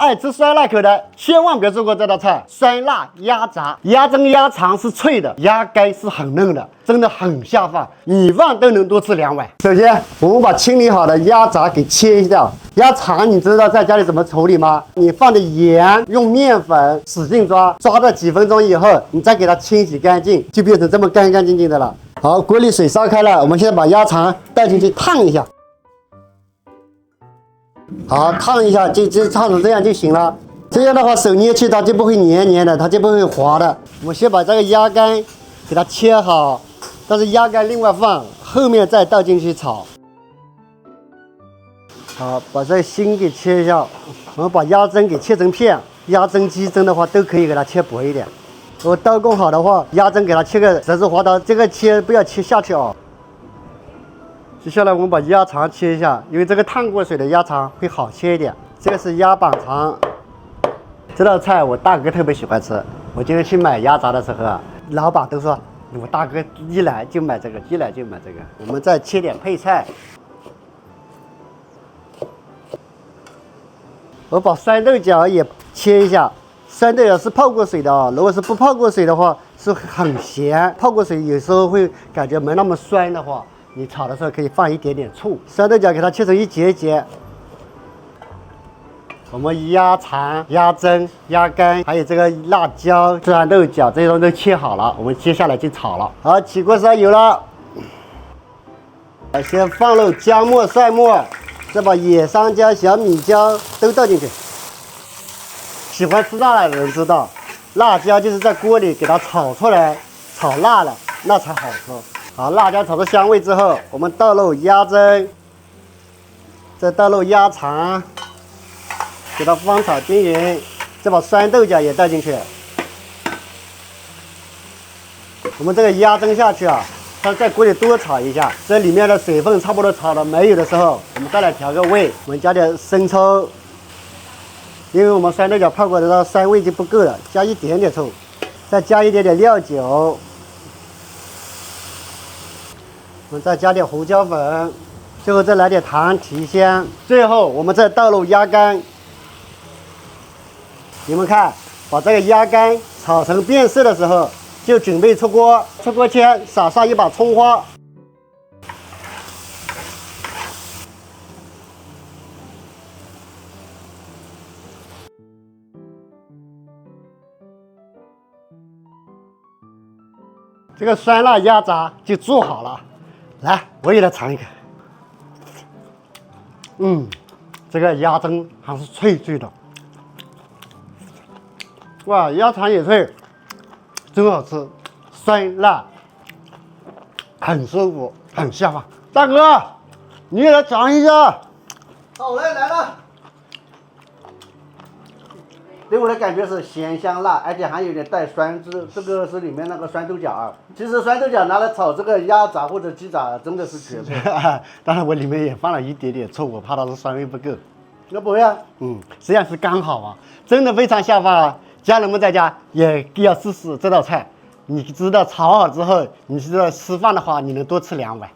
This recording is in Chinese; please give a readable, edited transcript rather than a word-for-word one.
爱吃酸辣口的，千万别错过这道菜——酸辣鸭杂。鸭胗、鸭肠是脆的，鸭肝是很嫩的，真的很下饭，米饭都能多吃2碗。首先，我们把清理好的鸭杂给切掉。鸭肠你知道在家里怎么处理吗？你放的盐，用面粉使劲抓，抓了几分钟以后，你再给它清洗干净，就变成这么干干净净的了。好，锅里水烧开了，我们现在把鸭肠倒进去烫一下。好，烫一下，就烫成这样就行了。这样的话，手捏去它就不会黏黏的，它就不会滑的。我们先把这个鸭肝给它切好，但是鸭肝另外放，后面再倒进去炒。好，把这个心给切一下。我们把鸭胗给切成片，鸭胗、鸡胗的话都可以给它切薄一点。我刀工好的话，鸭胗给它切个折子滑刀，这个切不要切下去哦。接下来我们把鸭肠切一下，因为这个烫过水的鸭肠会好切一点。这个是鸭膀肠，这道菜我大哥特别喜欢吃。我今天去买鸭杂的时候啊，老板都说我大哥一来就买这个，一来就买这个。我们再切点配菜。我把酸豆角也切一下，酸豆角是泡过水的啊，如果是不泡过水的话是很咸，泡过水有时候会感觉没那么酸的话，你炒的时候可以放一点点醋。酸豆角给它切成一节一节。我们鸭肠、鸭胗、鸭肝，还有这个辣椒、酸豆角这些东西都切好了，我们接下来就炒了。好，起锅烧油了，先放入姜末、蒜末。再把野山椒、小米椒都倒进去。喜欢吃辣的人知道，辣椒就是在锅里给它炒出来，炒辣了，那才好吃。好，辣椒炒出香味之后，我们倒入鸭胗，再倒入鸭肠，给它翻炒均匀。再把酸豆角也倒进去。我们这个鸭胗下去啊。它在锅里多炒一下，这里面的水分差不多炒的没有的时候，我们再来调个味。我们加点生抽，因为我们酸豆角泡过的，它酸味就不够了，加一点点醋，再加一点点料酒，我们再加点胡椒粉，最后再来点糖提香。最后我们再倒入鸭肝。你们看，把这个鸭肝炒成变色的时候。就准备出锅，出锅前撒上一把葱花，这个酸辣鸭杂就做好了。来，我也来尝一个。这个鸭胗还是脆脆的，哇，鸭肠也脆。真好吃，酸辣，很舒服，很下饭。大哥，你也来尝一下。好嘞，来了。给我的感觉是咸香辣，而且还有点带酸汁。这个是里面那个酸豆角啊。其实酸豆角拿来炒这个鸭杂或者鸡杂真的是绝配。当然我里面也放了一点点醋，我怕它的酸味不够。那不会啊，实际上是刚好啊，真的非常下饭啊。家人们在家也要试试这道菜，你知道炒好之后，你知道吃饭的话，你能多吃2碗。